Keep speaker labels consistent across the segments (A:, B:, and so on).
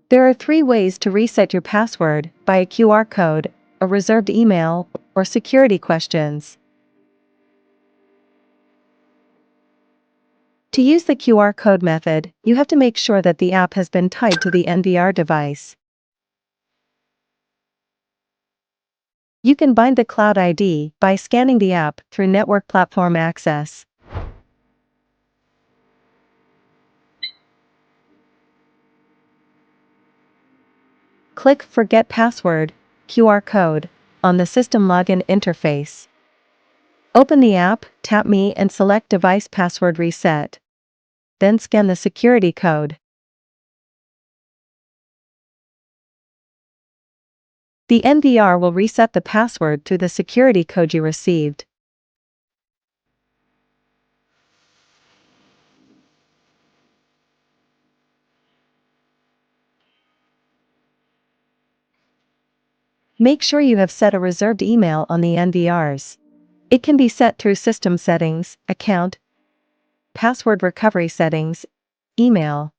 A: There are 3 ways to reset your password: by a QR code, a reserved email, or security questions. To use the QR code method, you have to make sure that the app has been tied to the NVR device. You can bind the cloud ID by scanning the app through Network Platform Access. Click Forget Password, QR Code, on the System Login interface. Open the app, tap Me and select Device Password Reset. Then scan the security code. The NVR will reset the password through the security code you received. Make sure you have set a reserved email on the NVRs. It can be set through System Settings, Account, Password Recovery Settings, Email.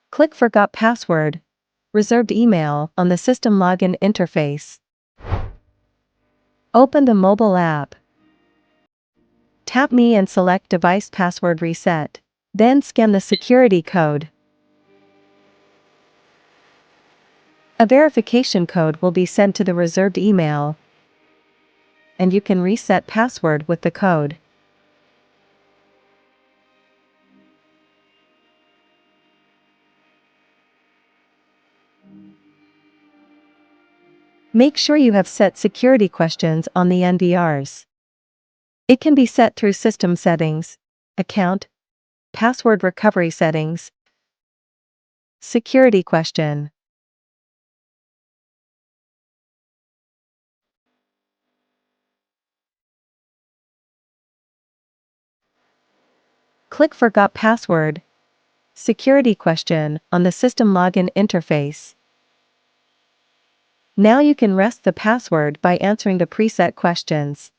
A: Click Forgot Password, Reserved Email on the System Login interface. Open the mobile app. Tap Me and select Device Password Reset. Then scan the security code. A verification code will be sent to the reserved email, and you can reset password with the code. Make sure you have set security questions on the NVRs. It can be set through System Settings, Account, Password Recovery Settings, Security Question. Click Forgot Password, Security Question on the System Login interface. Now you can reset the password by answering the preset questions.